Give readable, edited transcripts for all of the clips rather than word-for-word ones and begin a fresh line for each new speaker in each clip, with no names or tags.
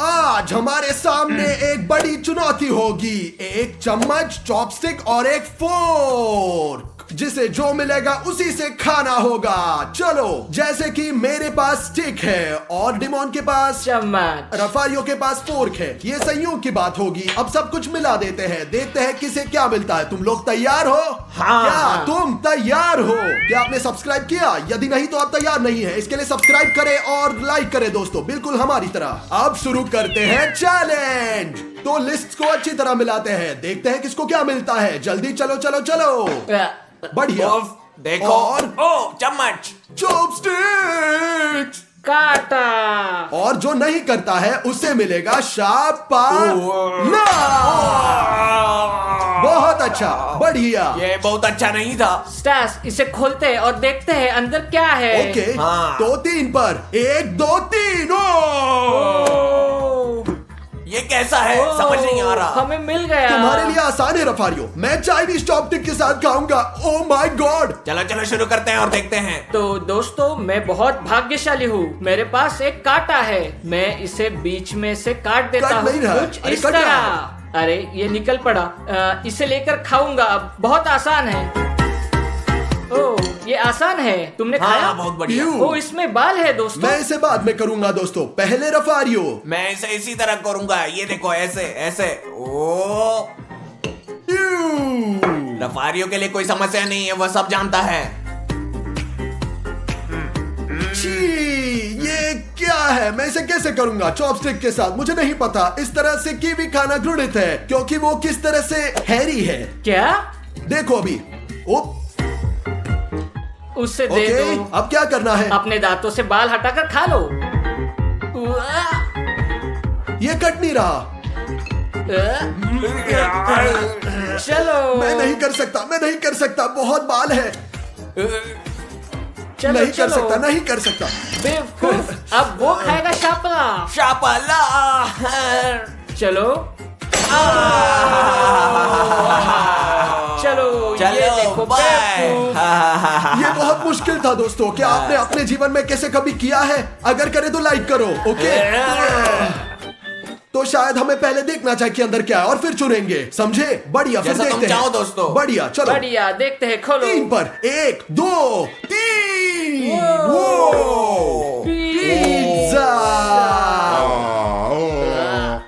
आज हमारे सामने एक बड़ी चुनौती होगी। एक चम्मच, चॉपस्टिक और एक फोर्क, जिसे जो मिलेगा उसी से खाना होगा। चलो, जैसे कि मेरे पास स्टिक है और डिमोन के पास
चम्मच,
रफारियो के पास फोर्क है। ये संयोग की बात होगी। अब सब कुछ मिला देते हैं, देखते हैं किसे क्या मिलता है। तुम लोग तैयार हो?
हाँ।
क्या तुम तैयार हो? क्या आपने सब्सक्राइब किया? यदि नहीं तो आप तैयार नहीं है। इसके लिए सब्सक्राइब करें और लाइक करें दोस्तों, बिल्कुल हमारी तरह। अब शुरू करते हैं चैलेंज। तो लिस्ट को अच्छी तरह मिलाते हैं, देखते हैं किसको क्या मिलता है। जल्दी चलो चलो चलो। बढ़िया।
देखो
और
चम्मच,
चॉपस्टिक्स।
काटा।
और जो नहीं करता है उसे मिलेगा शाबाश। बहुत अच्छा, बढ़िया।
ये बहुत अच्छा नहीं था।
स्टास, इसे खोलते हैं और देखते हैं अंदर क्या है।
ओके,
हाँ।
तो 3 पर 1 2 3।
ये कैसा है? समझ नहीं आ रहा।
हमें मिल गया।
तुम्हारे लिए आसान है रफारियो, मैं चाइनीज चॉपस्टिक के साथ खाऊंगा। Oh my God.
चलो चलो शुरू करते हैं और देखते हैं।
तो दोस्तों, मैं बहुत भाग्यशाली हूँ। मेरे पास एक कांटा है। मैं इसे बीच में से काट देता
कट
हूँ
नहीं रहा है।
कुछ
अरे
इस
कट रहा
तरह। अरे ये निकल पड़ा। इसे लेकर खाऊंगा। अब बहुत आसान है। ओह, ये आसान है। तुमने खाया?
हाँ, बहुत बढ़िया।
यू।
ओ, इसमें बाल है दोस्तों।
मैं इसे बाद में करूंगा दोस्तों, पहले रफारियो।
मैं इसे इसी तरह करूंगा। ये देखो, ऐसे ऐसे। ओ, रफारियो के लिए कोई समस्या नहीं है, वह सब जानता है।
छी, ये क्या है? मैं इसे कैसे करूंगा चॉपस्टिक के साथ? मुझे नहीं पता। इस तरह से कीवी खाना घृणित है, क्योंकि वो किस तरह से हैरी है।
क्या?
देखो अभी। ओप,
उससे दे
ओके,
दो।
अब क्या करना है?
अपने दांतों से बाल हटाकर खा लो। उआ,
ये कट नहीं रहा।
चलो।
मैं नहीं कर सकता, मैं नहीं कर सकता, बहुत बाल है।
चलो,
नहीं कर
चलो।
सकता, नहीं कर सकता।
बेवकूफ, अब वो खाएगा शापला।
शापला।
चलो। चलो, ये देखो
बाय।
बेवकूफ।
ये बहुत मुश्किल था दोस्तों। क्या आपने अपने जीवन में कैसे कभी किया है? अगर करे तो लाइक करो। ओके, तो शायद हमें पहले देखना चाहिए कि अंदर क्या है और फिर चुनेंगे, समझे? बढ़िया, फिर
जैसा तुम
देखते हैं।
चाहो दोस्तों।
बढ़िया, चलो।
बढ़िया, देखते हैं। खोलो।
3 पर 1 2 3।
वो।
पिज्जा।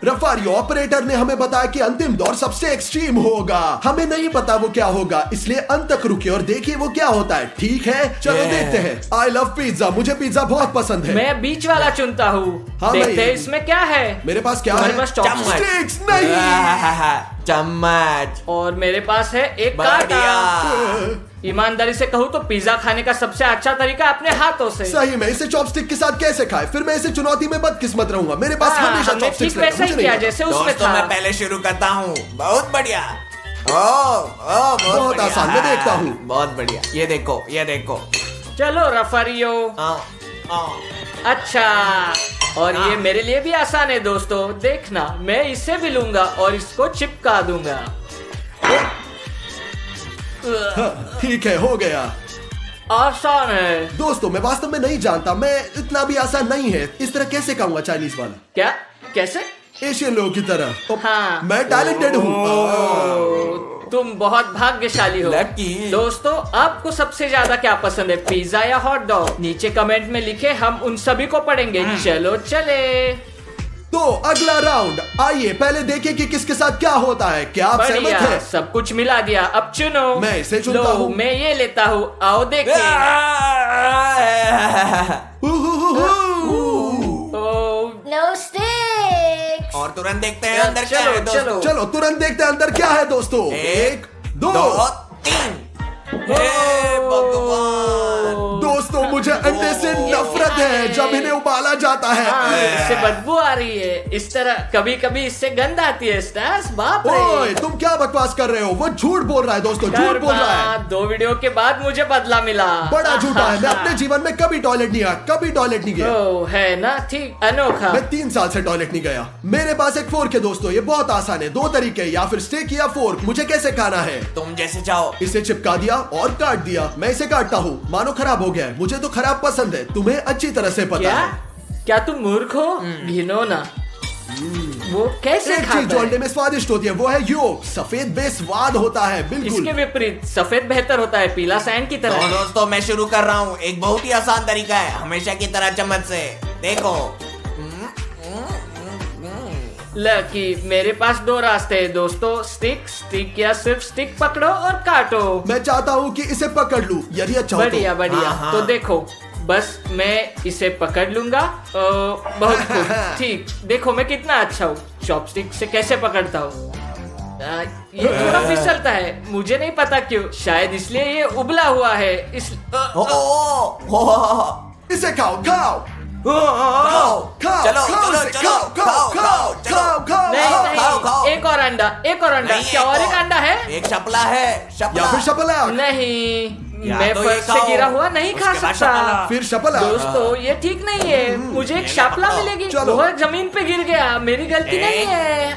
रफारियो ऑपरेटर ने हमें बताया कि अंतिम दौर सबसे एक्सट्रीम होगा। हमें नहीं पता वो क्या होगा, इसलिए अंत तक रुके और देखिए वो क्या होता है। ठीक है, चलो देखते हैं। आई लव पिज्जा, मुझे पिज्जा बहुत पसंद है।
मैं बीच वाला चुनता हूँ।
हाँ,
देखते
भाई।
हैं इसमें क्या है।
मेरे पास क्या
तुम्हारे
है?
पास चॉपस्टिक
स्टिक्स नहीं।
चम्मच।
और मेरे पास है एक कांटा।
बढ़िया।
ईमानदारी से कहूँ तो पिज्जा खाने का सबसे अच्छा तरीका अपने हाथों से।
सही में इसे चॉपस्टिक के साथ कैसे खाए? फिर मैं इसे चुनौती में बदकिस्मत रहूंगा। मेरे पास हमेशा
हमने
चॉपस्टिक्स
ठीक वैसा ही किया जैसे उसमें
दोस्तों,
था।
मैं पहले शुरू करता हूँ। बहुत बढ़िया। बहुत बढ़िया।
आसान, मैं देखता हूँ।
बहुत बढ़िया। ये देखो, ये देखो।
चलो रफारियो।
आ,
अच्छा, और ये मेरे लिए भी आसान है दोस्तों। देखना, मैं इसे भी लूंगा और इसको चिपका दूंगा।
ठीक है, हो गया।
आसान है
दोस्तों, मैं वास्तव में नहीं जानता, मैं इतना भी आसान नहीं है। इस तरह कैसे खाऊंगा चाइनीज वाला?
क्या? कैसे?
एशियन लोगों की तरह।
हाँ।
मैं टैलेंटेड हूँ।
तुम बहुत भाग्यशाली हो।
Lucky।
दोस्तों, आपको सबसे ज्यादा क्या पसंद है, पिज्जा या हॉट डॉग? नीचे कमेंट में लिखे, हम उन सभी को पढ़ेंगे। चलो चले।
तो अगला राउंड, आइए पहले देखें कि किसके साथ क्या होता है। क्या आप सहमत
बढ़िया,
हैं?
सब कुछ मिला दिया। अब चुनो।
मैं इसे चुनता
लो,
हूँ।
मैं ये लेता हूँ। आओ देखें।
No sticks.
और तुरंत देखते हैं अंदर क्या
चलो,
है दोस्तों।
चलो।
चलो तुरंत देखते हैं अंदर क्या है दोस्तों। 1 2
3। हे भगवान।
दोस्तों, मुझे अंडे से नफरत है जब इन्हें उबाला जाता
हाँ,
है।
इससे बदबू आ रही है। इस तरह कभी कभी इससे गंध आती है। स्टास, बाप
ओए,
रे।
तुम क्या बकवास कर रहे हो? वो झूठ बोल रहा है दोस्तों, झूठ बोल रहा है।
2 वीडियो के बाद मुझे बदला मिला।
बड़ा झूठा है। मैं अपने जीवन में कभी टॉयलेट नहीं गया, कभी टॉयलेट नहीं गया।
ओ, है ना, ठीक, अनोखा।
मैं 3 साल से टॉयलेट नहीं गया। मेरे पास एक फोर्क है दोस्तों, ये बहुत आसान है। 2 तरीके, या फिर स्टिक या फोर्क। मुझे कैसे खाना है?
तुम जैसे चाहो।
इसे चिपका दिया और काट दिया। मैं इसे काटता हूँ, मानो खराब हो गया है। मुझे तो खराब पसंद है, तुम्हें अच्छी तरह से पता
क्या?
है।
क्या तुम मूर्ख हो? घिनौना। वो कैसे
एक चीज
खाता
जो अंडे
है?
में स्वादिष्ट होती है वो है योग। सफेद बेस्वाद होता है बिल्कुल।
इसके विपरीत सफेद बेहतर होता है, पीला सैंड की
तो
तरह।
दोस्तों मैं शुरू कर रहा हूँ। एक बहुत ही आसान तरीका है, हमेशा की तरह चम्मच से। देखो।
लकी, मेरे पास दो रास्ते हैं दोस्तों, स्टिक या सिर्फ स्टिक पकड़ो और काटो।
मैं चाहता हूँ कि इसे पकड़ लूं, यदि अच्छा हो तो।
बढ़िया बढ़िया।
हाँ।
तो देखो, बस मैं इसे पकड़ लूंगा। बहुत खूब। ठीक, देखो मैं कितना अच्छा हूँ। चॉपस्टिक से कैसे पकड़ता हूँ? ये थोड़ा फिसलता है, मुझे नहीं पता क्यों। शायद इसलिए ये उबला हुआ है।
इसे खाओ खाओ
खाओ।
खाओ
चलो
खाओ
चलो
इसे,
चलो
खाओ खाओ खाओ खाओ खाओ
नहीं
खाओ।
नहीं,
खाओ।
एक और अंडा, एक और अंडा।
नहीं,
क्या और एक अंडा है?
एक शपला है, शपला।
या फिर शपला।
नहीं,
या
मैं
तो ये
फर्श से
खाओ,
गिरा हुआ नहीं खा
उसके बाद
सकता।
शपला।
फिर शपला।
दोस्तों ये ठीक नहीं है, मुझे एक शापला
खाओ।
मिलेगी।
चलो।
वो जमीन पे गिर गया, मेरी गलती
एक।
नहीं है।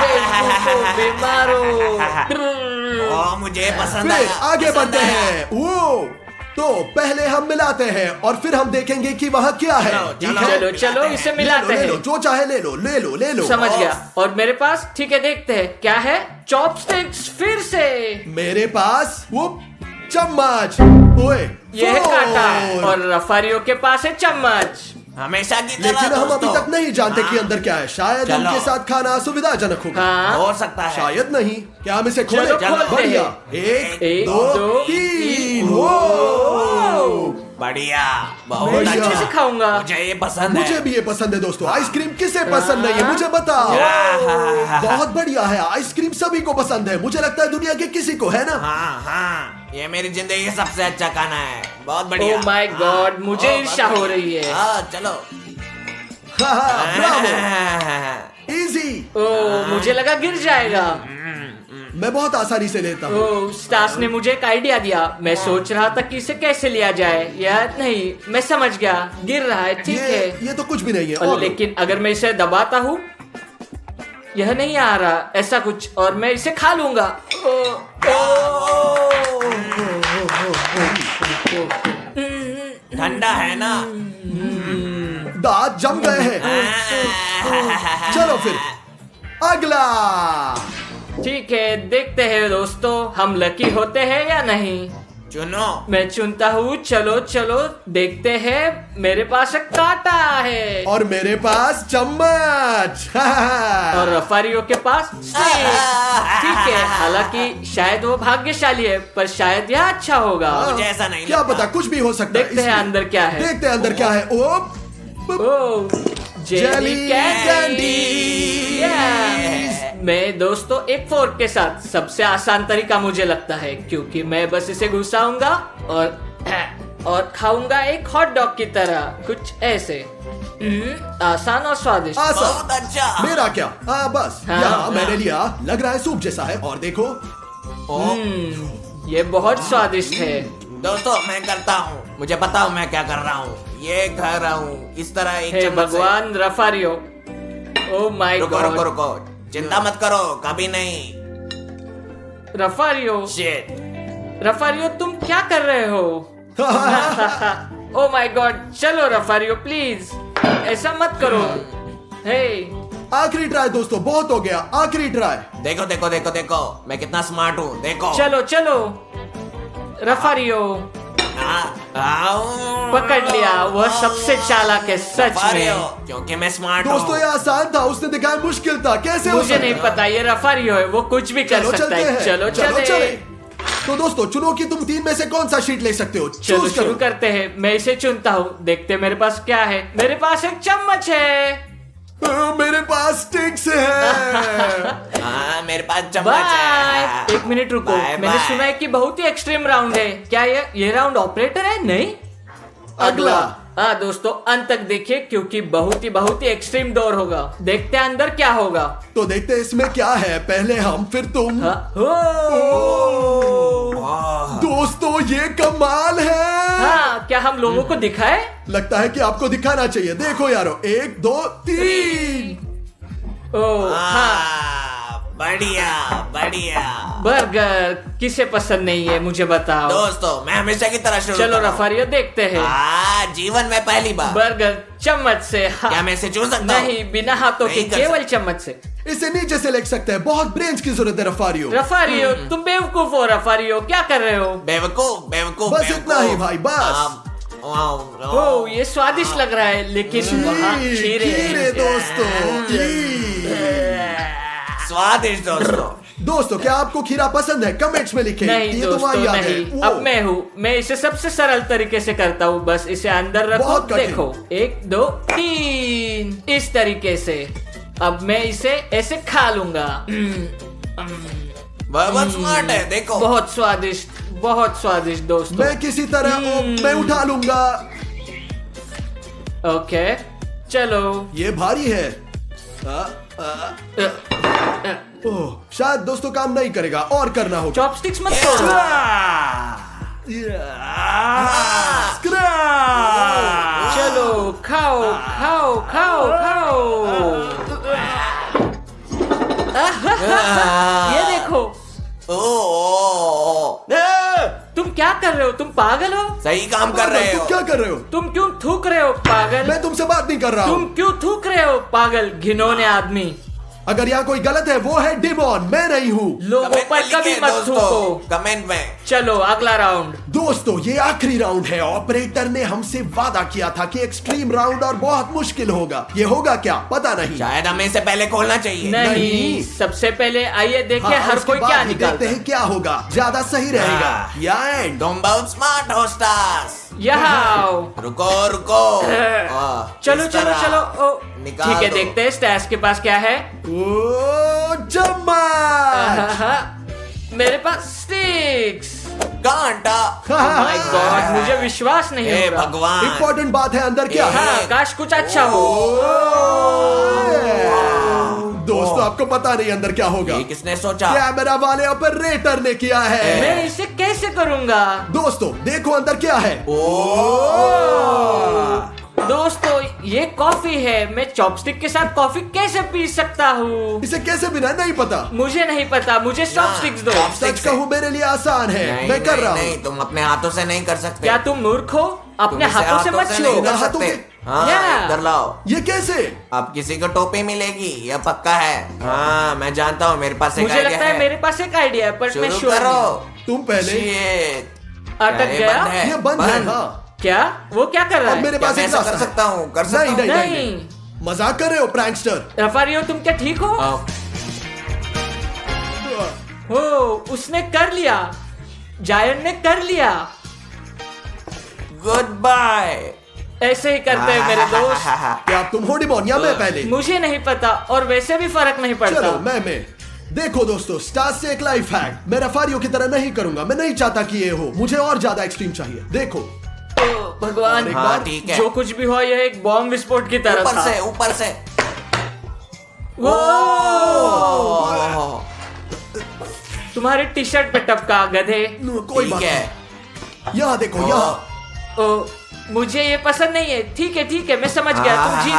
बेवकूफो, बीमारो।
ओ, मुझे पसंद
फिर
आया।
आगे
पसंद
बढ़ते
आया।
हैं। वो तो पहले हम मिलाते हैं और फिर हम देखेंगे कि वह क्या है।
चलो,
ठीक
चलो।
है?
चलो चलो, इसे
ले
मिलाते
लो,
हैं।
जो चाहे ले लो ले लो ले लो।
समझ गया। और मेरे पास, ठीक है, देखते हैं क्या है। चॉपस्टिक्स फिर से।
मेरे पास वो चम्मच। ओए
ये है कांटा।
फोर्क।
और रफारियों के पास है चम्मच।
हमेशा की तरह
लेकिन हम अभी
दोस्तों।
तक नहीं जानते कि अंदर क्या है। शायद
चलो।
उनके साथ खाना सुविधाजनक होगा।
हाँ,
हो सकता है।
शायद नहीं। क्या हम इसे खोलें?
चलो, खोलते
बढ़िया।
हैं।
एक
एक,
दो
दो,
तीन।
तीन।
वो
बढ़िया, बहुत
मैं
बढ़िया।
अच्छे से खाऊंगा।
मुझे ये पसंद
मुझे
है।
भी ये पसंद है दोस्तों। आइसक्रीम किसे पसंद नहीं है मुझे बताओ। बहुत बढ़िया है। आइसक्रीम सभी को पसंद है। मुझे लगता है दुनिया के किसी को, है ना?
हाँ, ये मेरी जिंदगी का सबसे अच्छा खाना है। बहुत बढ़िया।
Oh my God, मुझे
बहुत
ईर्ष्या हो
बढ़िया।
रही है।
हाँ, चलो।
ब्रावो। इजी।
ओ, मुझे लगा गिर जाएगा।
मैं बहुत आसानी से लेता हूँ।
ओ, स्टास ने मुझे एक आइडिया दिया। मैं सोच रहा था कि इसे कैसे लिया जाए। या नहीं, मैं समझ गया, गिर रहा है। ठीक है।
ये तो कुछ भी नहीं है।
और
और
लेकिन अगर मैं इसे दबाता हूँ, यह नहीं आ रहा ऐसा कुछ, और मैं इसे खा लूंगा।
ठंडा है ना?
दांत जम गए हैं। चलो फिर अगला।
ठीक है, देखते हैं दोस्तों, हम लकी होते हैं या नहीं।
चुनो।
मैं चुनता हूँ। चलो चलो, देखते हैं। मेरे पास एक कांटा है
और मेरे पास चम्मच।
और रफारियों के पास स्टिक। ठीक है, हालांकि शायद वो भाग्यशाली है, पर शायद यह अच्छा होगा।
मुझे ऐसा नहीं
क्या
लगता।
पता, कुछ भी हो सकता है।
देखते हैं
इसलिए-
अंदर क्या है।
देखते हैं अंदर क्या है। ओ
ओ, जेली कैंडी। मैं दोस्तों एक फोर्क के साथ, सबसे आसान तरीका मुझे लगता है, क्योंकि मैं बस इसे घुसाऊंगा और खाऊंगा एक हॉट डॉग की तरह, कुछ ऐसे। आसान और स्वादिष्ट।
बहुत
आसान।
अच्छा।
मेरा क्या? बस
हाँ,
यहाँ मैंने लिया। लग रहा है सूप जैसा है। और देखो
ये बहुत स्वादिष्ट है।
दोस्तों मैं करता हूँ, मुझे पता हूँ मैं क्या कर रहा हूँ। ये खा रहा हूँ इस तरह एक
हे
चम्मच से।
भगवान, रफारियो। ओ माय
रुको रुको
गॉड।
रुको, चिंता मत करो, कभी नहीं।
रफारियो,
शिट।
रफारियो तुम क्या कर रहे हो? ओ माय गॉड, चलो रफारियो प्लीज, ऐसा मत करो। हे,
आखिरी ट्राई दोस्तों, बहुत हो गया। आखिरी ट्राई।
देखो देखो देखो देखो, मैं कितना स्मार्ट हूँ। देखो।
चलो चलो रफारियो। पकड़ लिया, वह सबसे चालाक है सच में।
क्योंकि मैं स्मार्ट
दोस्तों ये
हूँ।
आसान था, उसने दिखाया मुश्किल था। कैसे हो
मुझे
सकता
नहीं
है?
पता, ये रफारियो है, वो कुछ भी कर
चलो
सकता
चलते
है।
हैं।
चलो
चले।
चले।
तो दोस्तों चुनो कि तुम तीन में से कौन सा शीट ले सकते हो।
चलो
चूज
शुरू
करो।
करते हैं। मैं इसे चुनता हूँ, देखते हैं मेरे पास क्या है। मेरे पास एक चम्मच है।
मेरे पास स्टिक्स है।
हाँ, मेरे पास चम्मच
बाय।
है।
एक मिनट रुको,
बाय,
मैंने
बाय।
सुना है कि बहुत ही एक्सट्रीम राउंड है। क्या ये राउंड ऑपरेटर है? नहीं,
अगला।
हाँ दोस्तों, अंत तक देखिए, क्योंकि बहुत ही एक्सट्रीम डोर होगा। देखते हैं अंदर क्या होगा।
तो देखते हैं इसमें क्या है। पहले हम फिर तुम।
हाँ, हो।
वाह।
दोस्तों ये कमाल है।
हाँ, क्या हम लोगों को दिखाए?
लगता है कि आपको दिखाना चाहिए। देखो यारो, 1 2 3।
ओ हाँ,
बढ़िया बढ़िया।
बर्गर किसे पसंद नहीं है मुझे बताओ।
दोस्तों मैं हमेशा की तरह शुरू
चलो
कर रहा हूं।
रफारियो देखते हैं।
जीवन में पहली बार।
बर्गर चम्मच से। हाँ।
क्या मैं इसे चूस सकता हूं?
नहीं, बिना हाथों के,
नहीं कर
केवल चम्मच से।
इसे नीचे से लेग सकते हैं, बहुत ब्रेन्स की जरूरत है रफारियो।
रफारियो तुम बेवकूफ हो। रफारियो क्या कर रहे हो?
बेवकूफ बेवकूफ।
बस इतना ही भाई, बस।
ओ ये स्वादिष्ट लग रहा है, लेकिन वहाँ खीरे
खीरे
हैं।
दोस्तों,
स्वादिष्ट दोस्तों।
दोस्तों क्या आपको खीरा पसंद है? कमेंट्स में लिखें।
नहीं
ये तो
दोस्तों
वही याद है।
नहीं।
वो।
अब मैं हूँ, मैं इसे सबसे सरल तरीके से करता हूँ। बस इसे अंदर रखो,
बहुत कठिन।
देखो 1 2 3 इस तरीके से। अब मैं इसे ऐसे खा लूंगा।
बहुत स्मार्ट है, देखो।
बहुत स्वादिष्ट दोस्तों।
मैं किसी तरह मैं उठा लूंगा।
ओके चलो।
ये भारी है। ओह, शायद दोस्तों काम नहीं करेगा और करना होगा।
चॉपस्टिक्स मत तोड़ो। चलो खाओ खाओ खाओ खाओ। ये देखो। तुम क्या कर रहे हो? तुम पागल हो?
सही काम कर रहे
तुम
हो।
क्या कर रहे हो?
तुम क्यों थूक रहे हो पागल?
मैं तुमसे बात नहीं कर रहा
तुम
हूँ।
क्यों थूक रहे हो पागल घिनौने आदमी?
अगर यहाँ कोई गलत है वो है डिमोन, मैं नहीं हूँ।
लोगों पर कभी मत थूको।
कमेंट में।
चलो अगला राउंड।
दोस्तों ये आखिरी राउंड है। ऑपरेटर ने हमसे वादा किया था कि एक्सट्रीम राउंड और बहुत मुश्किल होगा। ये होगा क्या पता नहीं।
शायद हमें इसे पहले खोलना चाहिए।
नहीं, सबसे पहले आइए देखें
हाँ,
हर
उसके
कोई
बाद
क्या
ही
निकालता
देखते
है।
हैं क्या होगा, ज्यादा सही रहेगा।
हाँ।
या एंड।
तुम बहुत स्मार्ट हो स्टार्स।
यहाँ आओ।
रुको रुको।
चलो
इस
चलो
तरह
चलो। ओ,
निकाल
ठीक है
दो।
देखते हैं स्टैश के पास क्या है।
ओ चम्मच।
मेरे पास स्टिक्स।
कांटा।
माय गॉड मुझे विश्वास नहीं
हे
हो रहा।
भगवान।
इम्पोर्टेंट बात है, अंदर क्या है?
हाँ काश कुछ अच्छा हो।
दोस्तों आपको पता नहीं अंदर क्या होगा।
ये किसने सोचा?
कैमरा वाले ऑपरेटर ने किया है।
मैं इसे कैसे करूंगा?
दोस्तों देखो अंदर क्या है।
दोस्तों ये कॉफी है। मैं चॉपस्टिक के साथ कॉफी कैसे पी सकता हूँ?
इसे कैसे बिना नहीं पता।
मुझे नहीं पता, मुझे चॉपस्टिक्स दो।
सच कहूँ मेरे लिए आसान है।
नहीं,
मैं कर
नहीं,
रहा
नहीं,
हूँ।
तुम अपने हाथों से नहीं कर सकते।
क्या तुम मूर्ख हो? अपने
तुम इसे
हाथों से मत
नहीं
छुओ।
कर
हाथों
सकते।
के-
हाँ
Yeah.
इधर लाओ।
ये कैसे?
अब किसी को टोपी मिलेगी, यह पक्का है। हाँ मैं जानता हूँ, मेरे पास एक
मुझे
आइडिया
लगता है मेरे पास एक आइडिया है, पर मैं
शुरू
श्योर
करो।
नहीं।
तुम पहले।
Shit.
अटक
क्या ये
गया?
बंद है?
ये बंद है। हाँ
क्या? वो क्या कर रहा
अब
है?
मेरे
क्या
पास
मैं
एक
ऐसा
रास्ता
कर
है।
सकता हूँ? कर सकता
नहीं
हूँ?
नहीं
नहीं।
नहीं, मजाक कर रहे हो प्रैंकस्टर।
रफारियो तुम क्या ठीक हो?
आओ।
हो उसने कर लिया। जायन ने कर लिया।
Goodbye.
ऐसे ही करते हैं मेरे दोस्त।
क्या आप तुम हो डिमोन या मैं पहले?
मुझे नहीं पता और वैसे भी फर्क नहीं पड़ता।
चलो मैं देखो दोस्तों, स्टार्स से एक लाइफ हैक। मैं रफारियो की तरह नहीं करूंगा। मैं नहीं चाहता कि ये हो। मुझे और ज्यादा एक्सट्रीम चाहिए। देखो
ओ, भगवान
एक
हाँ
बार
ठीक है।
जो कुछ भी हुआ यह एक बॉम्ब विस्फोट की तरह
ऊपर
था।
से ऊपर से।
वो
ओह,
तुम्हारी टी शर्ट पे टपका गधे।
कोई
ठीक
बात
है।
नहीं। यहाँ देखो यहाँ।
ओ मुझे ये पसंद नहीं है। ठीक है मैं समझ गया। तुम जीत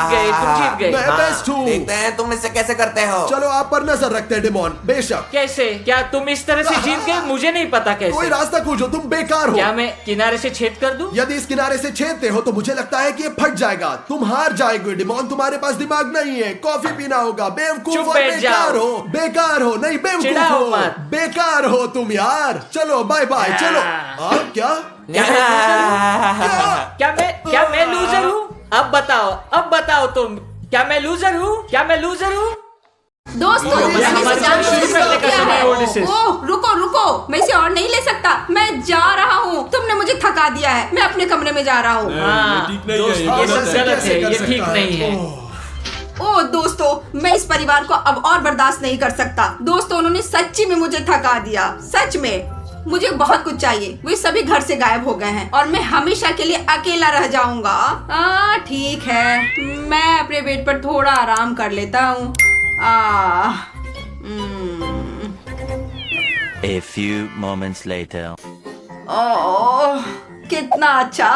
गए।
मैं
हाँ,
बेस्ट हूँ।
देखते हैं तुम इससे कैसे करते हो।
चलो आप पर नजर रखते हैं डिमोन। बेशक
कैसे? क्या तुम इस तरह से जीत गए? मुझे नहीं पता
कोई
कैसे।
रास्ता खोजो, तुम बेकार हो।
क्या मैं किनारे से छेद कर दूं?
यदि इस किनारे से छेदते हो तो मुझे लगता है कि ये फट जाएगा। तुम हार जाएगे डिमोन। तुम्हारे पास दिमाग नहीं है। कॉफी पीना होगा। बेवकूफ
चुप
और
बैठ
बेकार
जाओ।
हो। बेकार हो नहीं, बेवकूफ
चिढ़ाओ
हो।
मत।
बेकार हो तुम यार। चलो बाय बाय। चलो क्या
क्या मैं लूजर हूँ? अब बताओ तुम। क्या मैं लूजर हूँ?
दोस्तों
ये
मैं
हमारे
इसे जान
शुरू
नहीं
करने का
क्या
समय
है।
है, Odysseus।
ओह रुको मैं इसे और नहीं ले सकता। मैं जा रहा हूँ। तुमने मुझे थका दिया है। मैं अपने कमरे में जा रहा हूँ।
हाँ,
ठीक नहीं है,
दोस्त,
ये
ये सब
गलत है।
गलत है। ये
कैसे
ठीक
कर सकता
नहीं है।
ओह दोस्तों, मैं इस परिवार को अब और बर्दाश्त नहीं कर सकता। दोस्तों उन्होंने सच्ची में मुझे थका दिया। सच में मुझे बहुत कुछ चाहिए। वे सभी घर से गायब हो गए हैं और मैं हमेशा के लिए अकेला रह जाऊंगा। ठीक है, मैं अपने बेड पर थोड़ा आराम कर लेता हूँ।
A few moments later.
ओह कितना अच्छा।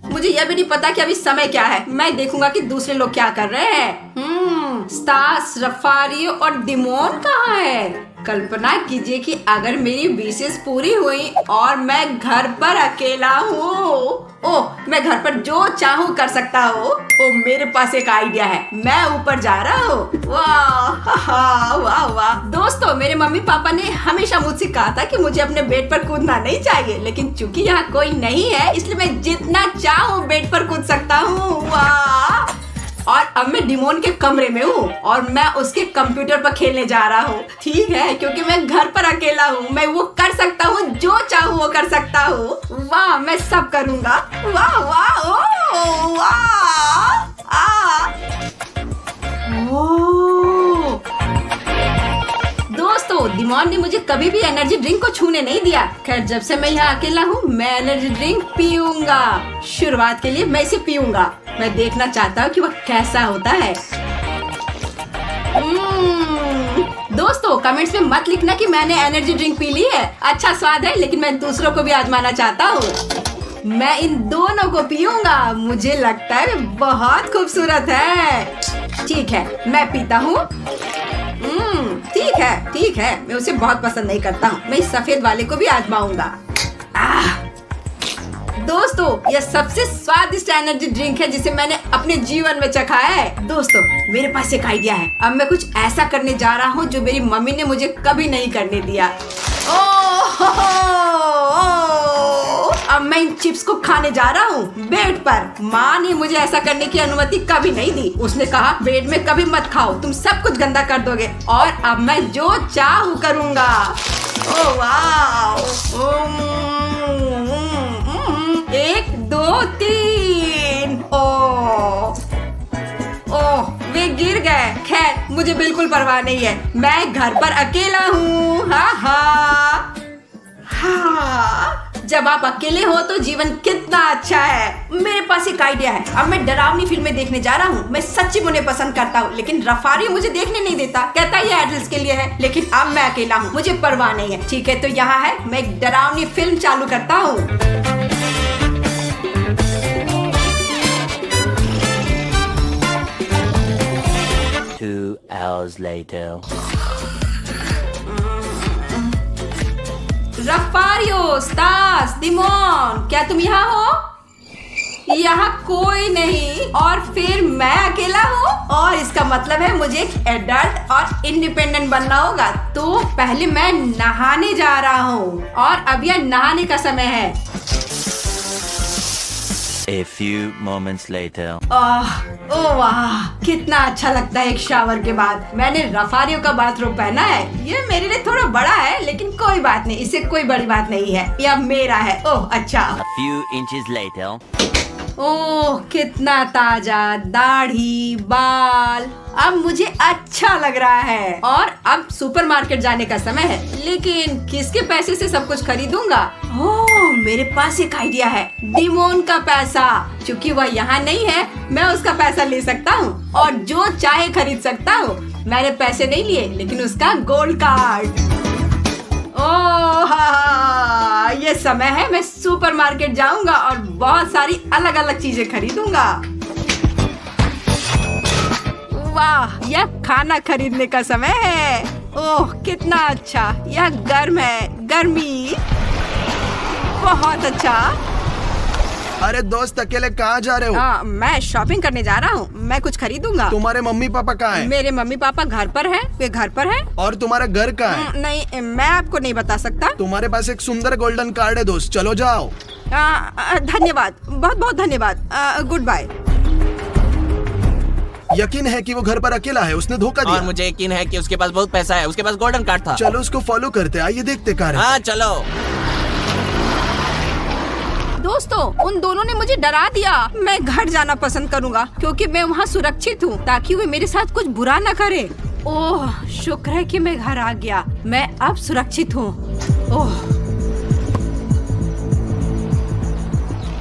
मुझे यह भी नहीं पता कि अभी समय क्या है। मैं देखूंगा कि दूसरे लोग क्या कर रहे हैं। स्टास, रफारियो और डिमोन कहाँ है? कल्पना कीजिए कि अगर मेरी विशेष पूरी हुई और मैं घर पर अकेला हूँ। ओह, मैं घर पर जो चाहूँ कर सकता हूँ। ओ, मेरे पास एक आइडिया है। मैं ऊपर जा रहा हूँ। वाह वाह वाह। दोस्तों, मेरे मम्मी पापा ने हमेशा मुझसे कहा था कि मुझे अपने बेड पर कूदना नहीं चाहिए, लेकिन चूंकि यहाँ कोई नहीं है इसलिए मैं जितना चाहूँ बेड पर कूद सकता हूँ। वाह। और अब मैं डिमोन के कमरे में हूँ और मैं उसके कंप्यूटर पर खेलने जा रहा हूँ। ठीक है, क्योंकि मैं घर पर अकेला हूँ, मैं वो कर सकता हूँ, जो चाहूँ वो कर सकता हूँ। वाह, मैं सब करूँगा। वाह वाह। ओ वाह। ओ दोस्तों, डिमोन ने मुझे कभी भी एनर्जी ड्रिंक को छूने नहीं दिया। खैर, जब से मैं यहाँ अकेला हूँ मैं एनर्जी ड्रिंक पीऊंगा। शुरुआत के लिए मैं इसे पीऊंगा। मैं देखना चाहता हूँ कि वह कैसा होता है। दोस्तों, कमेंट्स में मत लिखना कि मैंने एनर्जी ड्रिंक पी ली है। अच्छा स्वाद है, लेकिन मैं दूसरों को भी आजमाना चाहता हूँ। मैं इन दोनों को पीऊंगा। मुझे लगता है वे बहुत खूबसूरत है। ठीक है, मैं पीता हूँ। ठीक है, मैं उसे बहुत पसंद नहीं करता हूँ। मैं इस सफेद वाले को भी आजमाऊंगा। दोस्तों, यह सबसे स्वादिष्ट एनर्जी ड्रिंक है जिसे मैंने अपने जीवन में चखा है। दोस्तों, मेरे पास एक आइडिया है। अब मैं कुछ ऐसा करने जा रहा हूँ जो मेरी मम्मी ने मुझे कभी नहीं करने दिया। अब मैं इन चिप्स को खाने जा रहा हूँ बेड पर। माँ ने मुझे ऐसा करने की अनुमति कभी नहीं दी। उसने कहा बेड में कभी मत खाओ, तुम सब कुछ गंदा कर दोगे। और अब मैं जो चाहूँ करूँगा। ओह वाह। 1 2 3। ओह, वे गिर गए। खैर, मुझे बिल्कुल परवाह नहीं है। मैं घर पर अकेला हूँ। हाँ। जब आप अकेले हो तो जीवन कितना अच्छा है। मेरे पास एक आइडिया है। अब मैं डरावनी फिल्में देखने जा रहा हूँ। मैं सच्ची उन्हें पसंद करता हूँ, लेकिन रफारी मुझे देखने नहीं देता। कहता ये एडल्ट्स के लिए है, लेकिन अब मैं अकेला हूँ, मुझे परवाह नहीं है। ठीक है, तो यहाँ है, मैं एक डरावनी फिल्म चालू करता हूँ। रफारियो, स्टास, डिमोन, क्या तुम यहाँ हो? यहाँ कोई नहीं। और फिर मैं अकेला हूँ, और इसका मतलब है मुझे एक एडल्ट और इंडिपेंडेंट बनना होगा। तो पहले मैं नहाने जा रहा हूँ, और अब यह नहाने का समय है।
A few moments later.
ओह वाह, कितना अच्छा लगता है एक शावर के बाद। मैंने रफारियो का बाथरूम पहना है। ये मेरे लिए थोड़ा बड़ा है, लेकिन कोई बात नहीं, इससे कोई बड़ी बात नहीं है। यह मेरा है। ओह अच्छा।
A few inches later.
ओह, कितना ताजा, दाढ़ी, बाल। अब मुझे अच्छा लग रहा है। और अब सुपरमार्केट जाने का समय है, लेकिन किसके पैसे से सब कुछ खरीदूंगा? ओह, मेरे पास एक आइडिया है। डिमोन का पैसा। क्योंकि वह यहाँ नहीं है, मैं उसका पैसा ले सकता हूँ और जो चाहे खरीद सकता हूँ। मैंने पैसे नहीं लिए, लेकिन उसका गोल्ड कार्ड। ओह, ये समय है, मैं सुपरमार्केट जाऊंगा और बहुत सारी अलग अलग चीजें खरीदूंगा। वाह, यह खाना खरीदने का समय है। ओह, कितना अच्छा। यह गर्म है, गर्मी। बहुत अच्छा।
अरे दोस्त, अकेले कहाँ जा रहे हो?
मैं शॉपिंग करने जा रहा हूँ। मैं कुछ खरीदूंगा।
तुम्हारे मम्मी पापा कहाँ हैं?
मेरे मम्मी पापा घर पर हैं। वे घर पर हैं।
और तुम्हारा घर कहाँ है?
नहीं, मैं आपको नहीं बता सकता।
तुम्हारे पास एक सुंदर गोल्डन कार्ड है दोस्त, चलो जाओ।
धन्यवाद, बहुत बहुत धन्यवाद। Goodbye.
यकीन है कि वो घर पर अकेला है, उसने धोखा दिया।
और मुझे यकीन है कि उसके पास बहुत पैसा है, उसके पास गोल्डन कार्ड था।
चलो उसको फॉलो करते, आइए देखते कार्ड।
हाँ चलो।
दोस्तों, उन दोनों ने मुझे डरा दिया। मैं घर जाना पसंद करूंगा, क्योंकि मैं वहाँ सुरक्षित हूँ, ताकि वे मेरे साथ कुछ बुरा न करे। ओह, शुक्र है कि मैं घर आ गया। मैं अब सुरक्षित हूँ। ओह,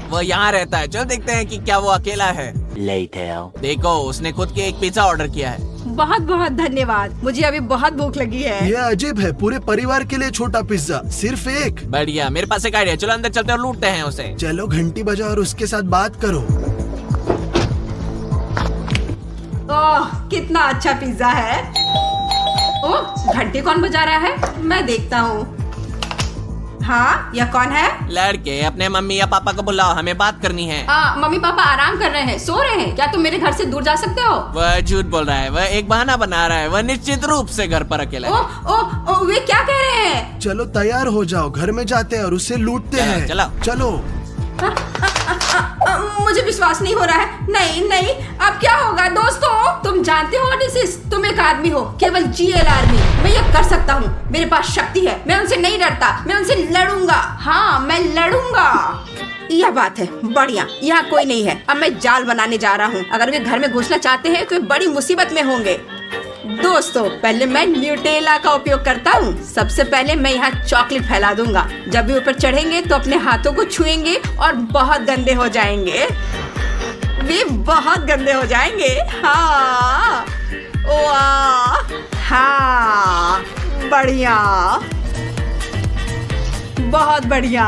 वो यहाँ रहता है। चलो देखते हैं कि क्या वो अकेला है।
Later.
देखो उसने खुद के एक पिज्जा ऑर्डर किया है।
बहुत बहुत धन्यवाद, मुझे अभी बहुत भूख लगी है।
ये अजीब है, पूरे परिवार के लिए छोटा पिज्जा, सिर्फ एक।
बढ़िया, मेरे पास एक आइडिया, चलो अंदर चलते हैं और लूटते हैं उसे।
चलो घंटी बजाओ और उसके साथ बात करो।
ओह कितना अच्छा पिज्जा है। ओह घंटी कौन बजा रहा है, मैं देखता हूँ। हाँ यह कौन है?
लड़के अपने मम्मी या पापा को बुलाओ, हमें बात करनी है।
मम्मी पापा आराम कर रहे हैं, सो रहे हैं। क्या तुम मेरे घर से दूर जा सकते हो?
वह झूठ बोल रहा है, वह एक बहाना बना रहा है, वह निश्चित रूप से घर पर अकेला है।
ओह वे क्या कह रहे हैं?
चलो तैयार हो जाओ, घर में जाते हैं और उसे लूटते
चलो,
हैं।
चलो।
चलो।
मुझे विश्वास नहीं हो रहा है। नहीं नहीं, अब क्या होगा? दोस्तों तुम जानते हो ओडिसिस, तुम एक आदमी हो, केवल GL आर्मी। मैं ये कर सकता हूँ, मेरे पास शक्ति है, मैं उनसे नहीं डरता, मैं उनसे लड़ूंगा। हाँ मैं लड़ूंगा। यह बात है, बढ़िया। यहाँ कोई नहीं है, अब मैं जाल बनाने जा रहा हूँ। अगर वे घर में घुसना चाहते हैं तो वे बड़ी मुसीबत में होंगे। दोस्तों पहले मैं न्यूटेला का उपयोग करता हूँ। सबसे पहले मैं यहाँ चॉकलेट फैला दूंगा। जब भी ऊपर चढ़ेंगे तो अपने हाथों को छुएंगे और बहुत गंदे हो जाएंगे। वे बहुत गंदे हो जाएंगे। हाँ वाह, हाँ बढ़िया, बहुत बढ़िया।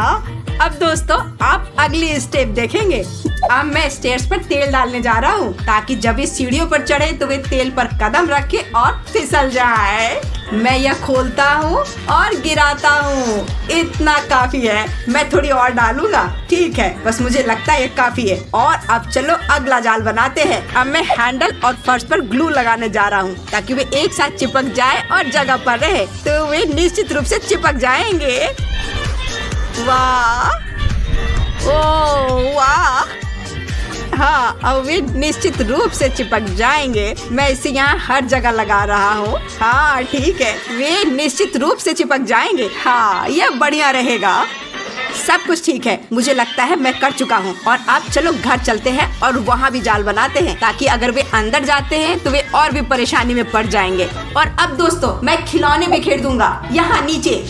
अब दोस्तों आप अगली स्टेप देखेंगे। अब मैं स्टेयर्स पर तेल डालने जा रहा हूँ ताकि जब इस सीढ़ियों पर चढ़े तो वे तेल पर कदम रखे और फिसल जाए। मैं यह खोलता हूँ और गिराता हूँ। इतना काफी है, मैं थोड़ी और डालूंगा। ठीक है, बस मुझे लगता है ये काफी है। और अब चलो अगला जाल बनाते हैं। अब मैं हैंडल और फर्श पर ग्लू लगाने जा रहा हूँ ताकि वे एक साथ चिपक जाए और जगह पर रहे तो वे निश्चित रूप से चिपक जाएंगे। वाह, ओ वाह, हाँ अब वे निश्चित रूप से चिपक जाएंगे। मैं इसे यहाँ हर जगह लगा रहा हूँ। हाँ ठीक है, वे निश्चित रूप से चिपक जाएंगे। हाँ यह बढ़िया रहेगा। सब कुछ ठीक है, मुझे लगता है मैं कर चुका हूँ। और अब चलो घर चलते हैं और वहाँ भी जाल बनाते हैं ताकि अगर वे अंदर जाते हैं तो वे और भी परेशानी में पड़ जाएंगे। और अब दोस्तों मैं खिलौने बिखेर दूंगा यहाँ नीचे,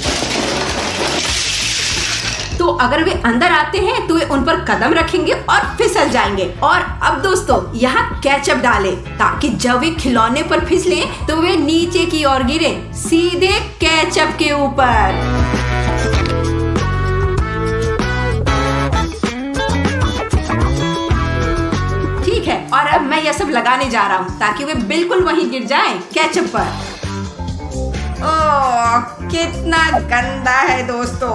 तो अगर वे अंदर आते हैं तो वे उन पर कदम रखेंगे और फिसल जाएंगे। और अब दोस्तों यहाँ केचप डालें ताकि जब वे खिलौने पर फिसले तो वे नीचे की ओर गिरे, सीधे केचप के ऊपर। ठीक है, और अब मैं यह सब लगाने जा रहा हूँ ताकि वे बिल्कुल वहीं गिर जाएं केचप पर। ओह कितना गंदा है दोस्तों।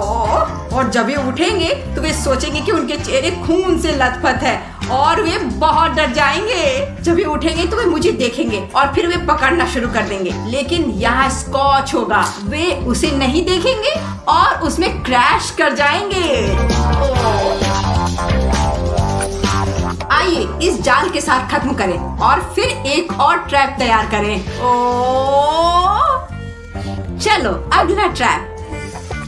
और जब ये उठेंगे तो वे सोचेंगे कि उनके चेहरे खून से लथपथ है और वे बहुत डर जाएंगे। जब ये उठेंगे तो वे मुझे देखेंगे और फिर वे पकड़ना शुरू कर देंगे। लेकिन यहाँ स्कॉच होगा, वे उसे नहीं देखेंगे और उसमें क्रैश कर जाएंगे। आइए इस जाल के साथ खत्म करें और फिर एक और ट्रैप तैयार करें। ओह चलो अगला ट्रैप।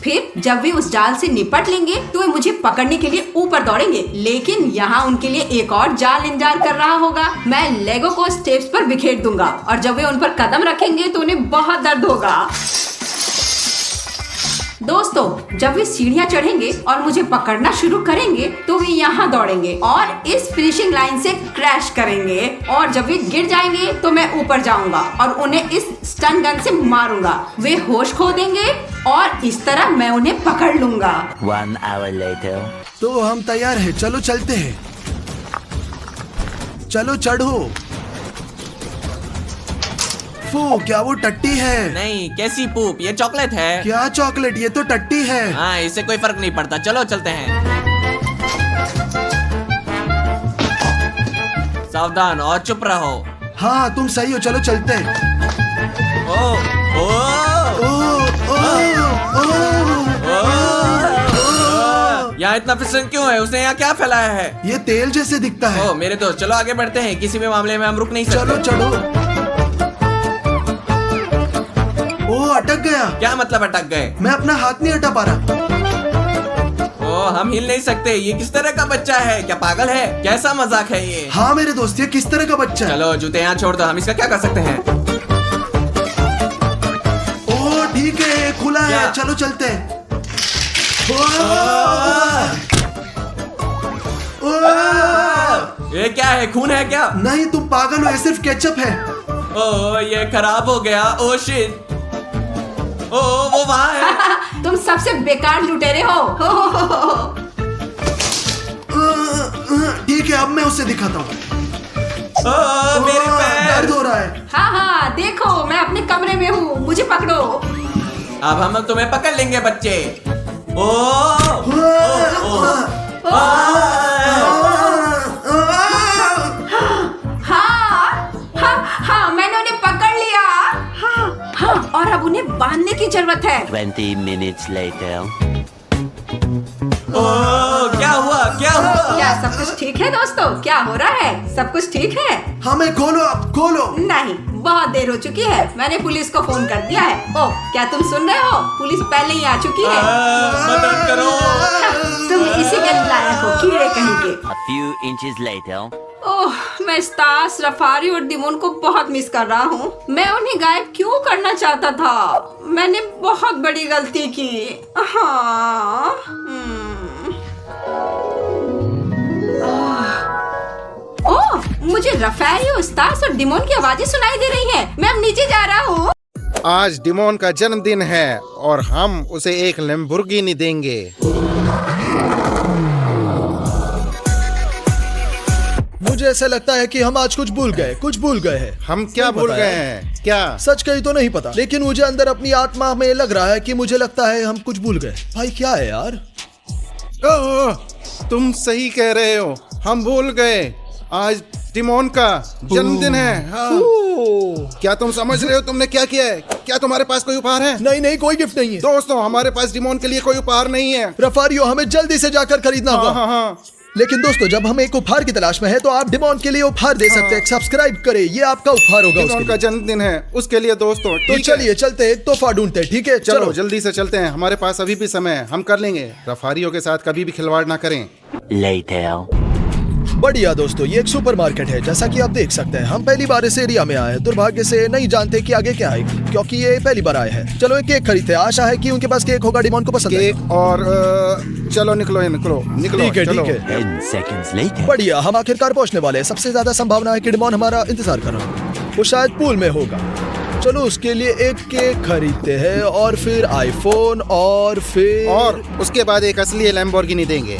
फिर जब वे उस जाल से निपट लेंगे तो वे मुझे पकड़ने के लिए ऊपर दौड़ेंगे। लेकिन यहाँ उनके लिए एक और जाल इंतजार कर रहा होगा। मैं लेगो को स्टेप्स पर बिखेर दूंगा और जब वे उन पर कदम रखेंगे तो उन्हें बहुत दर्द होगा। दोस्तों जब वे सीढ़ियाँ चढ़ेंगे और मुझे पकड़ना शुरू करेंगे तो वे यहाँ दौड़ेंगे और इस फिनिशिंग लाइन से क्रैश करेंगे। और जब वे गिर जाएंगे तो मैं ऊपर जाऊंगा और उन्हें इस स्टन गन से मारूंगा। वे होश खो देंगे और इस तरह मैं उन्हें पकड़ लूंगा।
1 hour later.
तो हम तैयार हैं, चलो चलते हैं। चलो चढ़ो। फू, क्या वो टट्टी है?
नहीं, कैसी पूप, ये चॉकलेट है।
क्या चॉकलेट? ये तो टट्टी है।
हाँ इससे कोई फर्क नहीं पड़ता, चलो चलते हैं। सावधान और चुप रहो।
हाँ तुम सही हो, चलो चलते हैं।
ओ, ओ,
ओ, ओ,
यहाँ इतना फिसल क्यों है? उसने यहाँ क्या फैलाया है?
ये तेल जैसे दिखता है।
ओ मेरे दोस्त, चलो आगे बढ़ते हैं, किसी भी मामले में हम रुक नहीं सकते।
चलो चढ़ो। ओ अटक गया।
क्या मतलब अटक गए?
मैं अपना हाथ नहीं हटा पा रहा।
ओ हम हिल नहीं सकते। ये किस तरह का बच्चा है? क्या पागल है? कैसा मजाक है ये?
हाँ मेरे दोस्त, ये किस तरह का बच्चा है?
चलो जूते यहाँ छोड़ दो, हम इसका क्या कर सकते हैं?
ओ ठीक है, खुला है,
क्या?
चलो चलते हैं।
ये क्या है, खून है क्या?
नहीं तुम पागल हो, ये सिर्फ केचप है।
ओ ये खराब हो गया। Oh shit. ओ वो वहाँ है।
तुम सबसे बेकार लुटेरे हो।
ठीक है, अब मैं उसे दिखाता हूँ।
मेरे पैर।
दर्द हो रहा है।
हाँ हाँ देखो, मैं अपने कमरे में हूँ, मुझे पकड़ो।
अब हम तुम्हें पकड़ लेंगे बच्चे। ओ
हाँ, मैंने उन्हें पकड़ लिया। हाँ, और अब उन्हें बांधने की जरूरत है।
20 minutes later.
क्या हुआ, क्या हुआ?
क्या सब कुछ ठीक है दोस्तों? क्या हो रहा है? सब कुछ ठीक है?
हमें खोलो, अब खोलो।
नहीं, बहुत देर हो चुकी है। मैंने पुलिस को फोन कर दिया है। ओह, क्या तुम सुन रहे हो? पुलिस पहले ही आ चुकी है।
मदद करो।
तुम इसी के लायक हो, कीड़े कहीं के।
A few inches later.
ओह, मैं स्टास, रफारी और दिमोन को बहुत मिस कर रहा हूँ। मैं उन्हें गायब क्यों करना चाहता था? मैंने बहुत बड़ी गलती की। हाँ। ओह, मुझे रफारी, स्टास और दिमोन की आवाजें सुनाई दे रही हैं। मैं अब नीचे जा रहा हूँ।
आज डिमोन का जन्मदिन है और हम उसे एक लैम्बोर्गिनी देंगे।
मुझे ऐसा लगता है कि हम आज कुछ भूल गए हैं।
हम क्या भूल गए हैं? क्या?
सच कही तो नहीं पता, लेकिन मुझे अंदर अपनी आत्मा में लग रहा है कि मुझे लगता है हम कुछ भूल गए। भाई क्या है यार?
तुम सही कह रहे हो, हम भूल गए। आज डिमोन का जन्मदिन है। हाँ। क्या तुम समझ रहे हो तुमने क्या किया है? क्या तुम्हारे पास कोई उपहार है?
नहीं, कोई गिफ्ट नहीं है
दोस्तों, हमारे पास डिमोन के लिए कोई उपहार नहीं है।
रफारियो, हमें जल्दी से जाकर खरीदना होगा।
हाँ।
लेकिन दोस्तों, जब हम एक उपहार की तलाश में हैं, तो आप डिमोन के लिए उपहार दे सकते हैं। सब्सक्राइब करें, ये आपका उपहार होगा उसके
डिमोन का
लिए।
जन्मदिन है, उसके लिए दोस्तों।
तो चलिए चलते हैं, तोहफा ढूंढते हैं। ठीक है,
चलो जल्दी से चलते हैं, हमारे पास अभी भी समय है, हम कर लेंगे। रफारियों के साथ कभी भी खिलवाड़ ना करें।
Later.
बढ़िया दोस्तों, ये एक सुपरमार्केट है। जैसा कि आप देख सकते हैं, हम पहली बार इस एरिया में आए हैं। दुर्भाग्य से नहीं जानते कि आगे क्या आएगी, क्योंकि ये पहली बार आए हैं। चलो एक केक खरीदते हैं, आशा है कि उनके पास केक होगा, डिमोन को पसंद आएगा।
केक और चलो निकलो।
ठीक है,
चलो।
ठीक है।
10 seconds later.
बढ़िया, हम आखिरकार पहुंचने वाले हैं। सबसे ज्यादा संभावना है कि डिमोन हमारा इंतजार कर रहा है। वो शायद पूल में होगा। चलो उसके लिए एक केक खरीदते हैं, और फिर आईफोन, और
उसके बाद एक असली लैम्बोर्गिनी देंगे।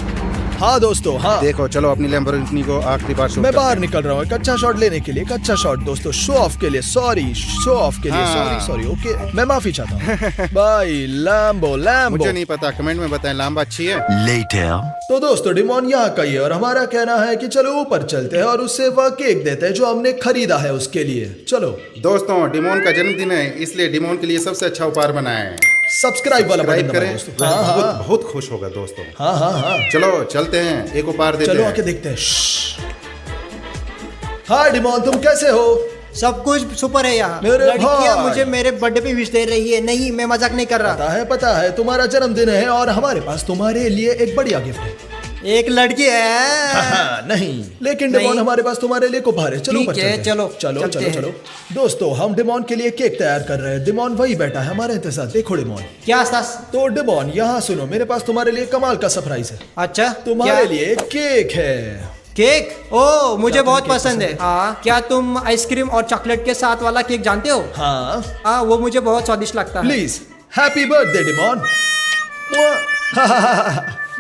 हाँ दोस्तों, हाँ
देखो, चलो अपनी लैम्बोर्गिनी को आखिरी बार शूट
मैं
करते
बाहर
हैं।
निकल रहा हूँ एक अच्छा शॉट लेने के लिए। एक अच्छा शॉट दोस्तों, शो ऑफ के लिए। शो ऑफ के लिए।
हाँ।
सॉरी। ओके, मैं माफी चाहता हूँ। बाय। लैम्बो।
मुझे नहीं पता, कमेंट में बताएं लाम्बा अच्छी है।
Later.
तो दोस्तों, डिमोन यहाँ का ही है, और हमारा कहना है कि चलो ऊपर चलते हैं और उससे वह केक देते हैं जो हमने खरीदा है उसके लिए। चलो
दोस्तों, डिमोन का जन्मदिन है, इसलिए डिमोन के लिए सबसे अच्छा उपहार बनाए हैं।
सब्सक्राइब वाला बटन
सब्सक्राइब
दबाएं
करें,
दोस्तों। हाँ,
बहुत
हाँ,
बहुत खुश होगा दोस्तों।
हाँ।
चलो चलते हैं, एक उपहार देते
चलो
हैं।
आके देखते हैं। हाय डिमोन, तुम कैसे हो?
सब कुछ सुपर है यहाँ।
मेरे
लड़कियाँ
भाई।
मुझे मेरे बर्थडे पे विश दे रही है। नहीं, मैं मजाक नहीं कर रहा।
पता है तुम्हारा जन्मदिन है, और हमारे पास तुम्हारे लिए एक बढ़िया गिफ्ट है।
एक लड़की है।
नहीं, लेकिन डिमोन,
नहीं।
हमारे पास तुम्हारे लिए उपहार है। चलो
ठीक
ऊपर
है,
चलते हैं।
चलो, चलते
चलो। दोस्तों, हम डिमोन के लिए केक तैयार कर रहे हैं। डिमोन वही बैठा है हमारे इंतजार। देखो डिमोन।
क्या सास?
तो डिमोन, यहाँ सुनो, मेरे पास तुम्हारे लिए कमाल का सरप्राइज है।
अच्छा,
तुम्हारे
क्या?
लिए केक है।
केक? ओ, मुझे
क्या
बहुत
तुम्हें केक
पसंद है। हाँ, क्या तुम आइसक्रीम और चॉकलेट के साथ वाला केक जानते हो?
हाँ,
वो मुझे बहुत स्वादिष्ट लगता है।
Please happy birthday demon.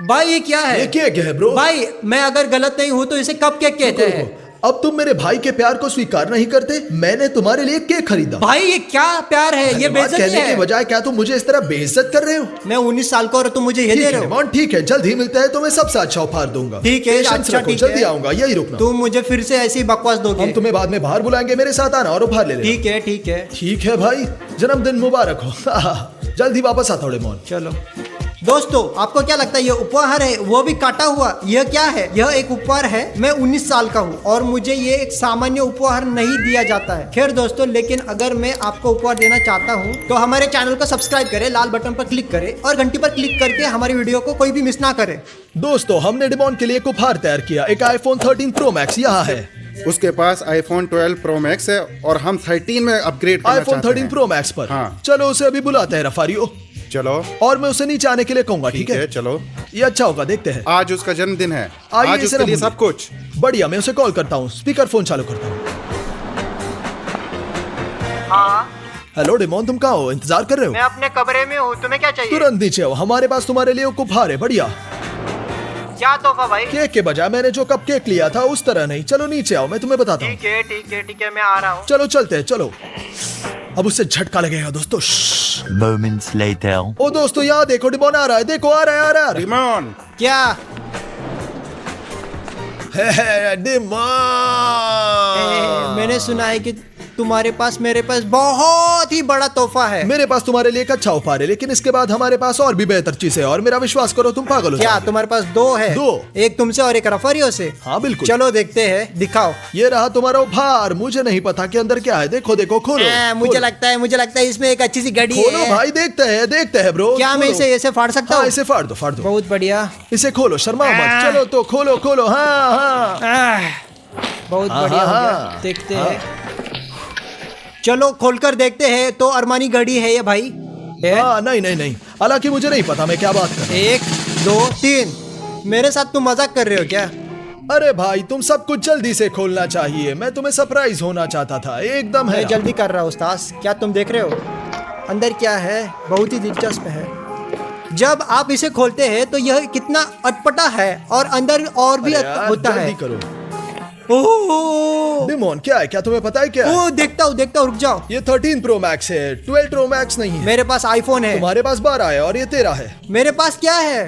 भाई ये क्या है?
ये केक है ब्रो।
भाई, मैं अगर गलत नहीं हूँ तो इसे कप केक कहते हैं।
अब तुम मेरे भाई के प्यार को स्वीकार नहीं करते। मैंने तुम्हारे लिए केक खरीदा।
भाई ये क्या प्यार है? ये
धन्यवाद
बेइज्जती
कहने की
है।
बजाय क्या तुम मुझे इस तरह बेइज्जत कर रहे हो?
मैं 19 साल का और तुम मुझे ये
ठीक
दे
है
रहे हो?
डिमोन, ठीक है, जल्द ही मिलते हैं। तुम्हें सबसे अच्छा उपहार दूंगा।
ठीक है,
Patience
अच्छा,
रखो,
ठीक
जल्दी
है।
आऊंगा, यही रुकना।
तुम मुझे फिर से ऐसी बकवास दोगे?
हम तुम्हें बाद में बाहर बुलाएंगे, मेरे साथ आना और उपहार ले लेना।
ठीक है, ठीक है।
ठीक है भाई, जन्मदिन मुबारक हो। जल्दी वापस आता हूँ डिमोन।
चलो दोस्तों, आपको क्या लगता है ये उपहार है, वो भी काटा हुआ? यह क्या है? यह एक उपहार है। मैं 19 साल का हूँ और मुझे ये एक सामान्य उपहार नहीं दिया जाता है। खैर दोस्तों, लेकिन अगर मैं आपको उपहार देना चाहता हूँ तो हमारे चैनल को सब्सक्राइब करें, लाल बटन पर क्लिक करें और घंटी पर क्लिक करके हमारी वीडियो को कोई भी मिस ना करे।
दोस्तों, हमने डिमोन के लिए एक उपहार तैयार किया। एक आईफोन 13 प्रो मैक्स यहाँ है।
उसके पास आईफोन 12 प्रो मैक्स है और हम 13 में अपग्रेड करना
आईफोन
चाहते
13
हैं।
प्रो मैक्स पर।
हाँ।
चलो उसे अभी बुलाते हैं रफारियो।
चलो
और मैं उसे नीचे आने के लिए कहूंगा, ठीक है?
चलो।
ये अच्छा होगा, देखते हैं।
आज उसका जन्मदिन है,
आइए
आज
इसे
उसके लिए
रखूंगी।
सब कुछ।
बढ़िया, मैं उसे कॉल करता हूँ, स्पीकर फोन चालू करता हूँ।
हाँ,
हेलो डिमोन, तुम कहाँ हो? इंतजार कर रहे
मैं
हो?
अपने कमरे में हूँ। तुम्हें क्या चाहिए?
तुरंत नीचे आओ, हमारे पास तुम्हारे लिए एक उपहार है। बढ़िया।
क्या तोहफा भाई?
केक के बजाय मैंने जो कप केक लिया था उस तरह नहीं। चलो नीचे आओ, मैं तुम्हें बताता हूँ।
ठीक है ठीक है ठीक है, मैं आ रहा हूँ।
चलो चलते हैं, चलो। अब उससे झटका लगेगा दोस्तों।
Moments later.
ओ दोस्तों, यहाँ देखो, डिमोन आ रहा है। देखो, आ रहा है, आ रहा है।
डिमोन,
क्या?
डिमोन,
मैंने सुना है कि तुम्हारे पास मेरे पास बहुत ही बड़ा तोहफा है।
मेरे पास तुम्हारे लिए एक अच्छा उपहार है, लेकिन इसके बाद हमारे पास और भी बेहतर चीज है। और मेरा विश्वास करो, तुम पागल हो
क्या
जाओगे।
तुम्हारे पास दो है?
दो।
एक तुमसे और एक रफारियों से।
हाँ बिल्कुल।
चलो देखते हैं, दिखाओ।
ये रहा तुम्हारा उपहार। मुझे नहीं पता कि अंदर क्या है। देखो देखो, खोलो।
मुझे लगता है इसमें एक अच्छी सी घड़ी
खोलो
है।
भाई, देखते हैं ब्रो।
क्या मैं
खोलो।
इसे ऐसे फाड़ सकता
हाँ,
हूँ?
इसे फाड़ दो, फाड़ दो।
बहुत बढ़िया।
इसे खोलो, शर्माओ मत। चलो तो खोलो खोलो। हाँ हाँ।
बहुत
हाँ,
बढ़िया हो
हाँ,
गया।
हाँ।
देखते हैं। चलो खोलकर देखते हैं। तो अरमानी घड़ी है ये भाई? है?
हाँ, नहीं। हालांकि मुझे नहीं पता मैं क्या बात कर रहा
1 2 3। मेरे साथ तुम मजाक कर रहे हो क्या?
हूँ। अरे भाई, तुम सब कुछ जल्दी से खोलना चाहिए। मैं तुम्हें सरप्राइज होना चाहता था। एकदम है।
मैं जल्दी कर रहा हूँ उस्ताद। क्या तुम देख रहे हो अंदर क्या है? बहुत ही दिलचस्प है। जब आप इसे खोलते हैं तो यह कितना अटपटा है और अंदर और भी
अरे यार,
होता है।
जल्दी करो।
ओह,
डिमोन, क्या है? क्या तुम्हें पता है क्या है?
ओह, देखता हूँ रुक जाओ।
ये 13 प्रो मैक्स है, 12 प्रो मैक्स नहीं है।
मेरे पास आईफोन है।
तुम्हारे पास 12 है और ये 13 है।
मेरे पास क्या है?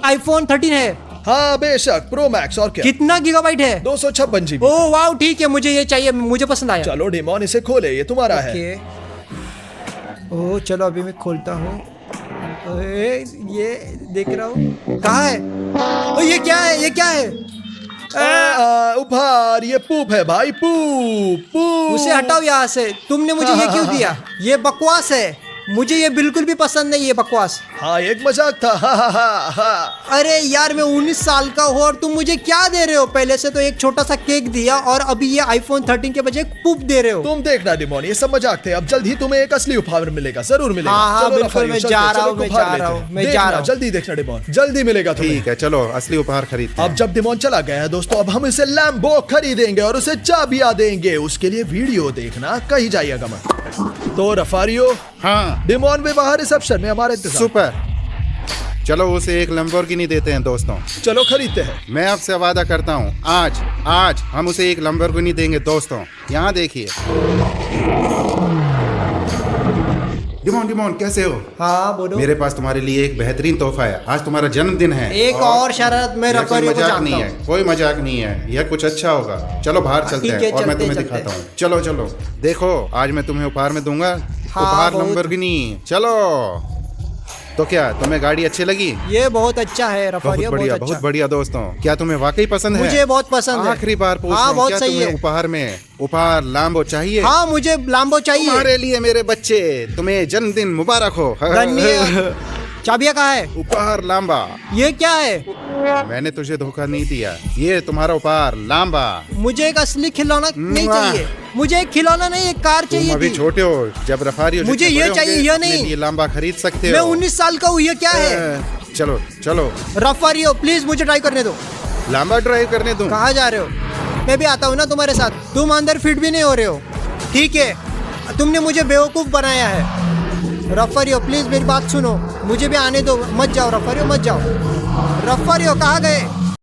आईफोन 13 है।
हाँ बेशक, प्रो मैक्स। और क्या?
कितना गीगाबाइट है?
256 GB।
ओह वाह, ठीक है, मुझे ये चाहिए, मुझे पसंद आया।
चलो डिमोन, इसे खोले, ये तुम्हारा है।
ओके। ओह चलो, अभी मैं खोलता हूँ। ये देख रहा हूँ। कहाँ है? ओह, ये क्या है? ये क्या है?
उपहार, ये पूप है भाई, पूप।
उसे हटाओ यहाँ से। तुमने मुझे ये क्यों दिया? ये बकवास है। मुझे ये बिल्कुल भी पसंद नहीं, ये बकवास।
हाँ, एक मजाक था। हा।
अरे यार, मैं 19 साल का हूँ और तुम मुझे क्या दे रहे हो? पहले से तो एक छोटा सा केक दिया और अभी ये आईफोन 13 के बजाय पूप दे रहे हो।
तुम देखना डिमोन, ये सब मजाक थे। अब जल्द ही तुम्हें एक असली उपहार मिलेगा, जरूर मिलेगा।
हाँ,
चलो
बिल्कुल,
रफारियो,
मैं
चलते,
जा
चलो
रहा हूँ,
एक
मैं
उपहार
जा
लेते
रहा
हैं।
हूँ, मैं जा
देखना,
रहा हूँ।
जल्दी देखना डिमोन, जल्दी मिलेगा तुम्हें।
ठीक है, चलो असली उपहार खरीदते हैं।
अब जब डिमोन चला गया है दोस्तों, अब हम इसे लैम्बो खरीदेंगे और उसे चाबियां देंगे। उसके लिए वीडियो देखना, कहीं जाइएगा मत। तो रफारियो,
हाँ,
डिमोन में बाहर रिसेप्शन में हमारे इंतजार।
सुपर। चलो उसे एक लंबोर्गिनी देते हैं दोस्तों।
चलो खरीदते हैं।
मैं आपसे वादा करता हूँ, आज हम उसे एक लंबोर्गिनी देंगे दोस्तों। यहाँ देखिए। डिमोन, कैसे हो?
हाँ बोलो।
मेरे पास तुम्हारे लिए एक बेहतरीन तोहफा है। आज तुम्हारा जन्मदिन है।
एक और शरत, मैं
यह कोई
रफारियो को
मजाक
जानता
नहीं
हूँ।
है, कोई मजाक नहीं है। यह कुछ अच्छा होगा। चलो बाहर चलते
ठीक
हैं
है,
और मैं
चलते,
तुम्हें
चलते।
दिखाता हूँ। चलो देखो, आज मैं तुम्हें उपहार में दूंगा। उपहार
बहुत।
लंबोर्गिनी। चलो तो क्या तुम्हें गाड़ी अच्छी लगी?
ये बहुत अच्छा है
बहुत
रफारियो,
बढ़िया,
बहुत
बहुत
अच्छा।
बढ़िया दोस्तों। क्या तुम्हें वाकई पसंद है?
मुझे बहुत पसंद है।
आखिरी बार पूछ रहा
हाँ,
हूँ,
बहुत
क्या
सही
तुम्हें
है।
उपहार में उपहार लाम्बो चाहिए?
हाँ, मुझे लाम्बो चाहिए।
तुम्हारे लिए मेरे बच्चे, तुम्हें जन्मदिन मुबारक हो।
धन्यवाद। चाबियाँ कहाँ है?
उपहार लाम्बा।
ये क्या है?
मैंने तुझे धोखा नहीं दिया। ये तुम्हारा उपहार लाम्बा।
मुझे एक असली खिलौना नहीं
वाह।
चाहिए। मुझे एक खिलौना नहीं, एक कार
तुम
चाहिए
अभी
थी।
छोटे हो, जब रफारियो
मुझे
जितने
ये
बड़े
चाहिए,
होंगे,
ये
अपने
नहीं।
लिए लाम्बा खरीद सकते
मैं
हो।
19 साल का हूँ, ये क्या है?
चलो
रफारियो, प्लीज मुझे ट्राई करने दो।
लाम्बा ड्राइव करने दूं?
कहाँ जा रहे हो? मैं भी आता हूँ ना तुम्हारे साथ। तुम अंदर फिट भी नहीं हो रहे हो। ठीक है, तुमने मुझे बेवकूफ बनाया है। रफारियो प्लीज मेरी बात सुनो, मुझे भी आने दो। मत जाओ रफारियो, मत जाओ। रफारियो कहाँ गए?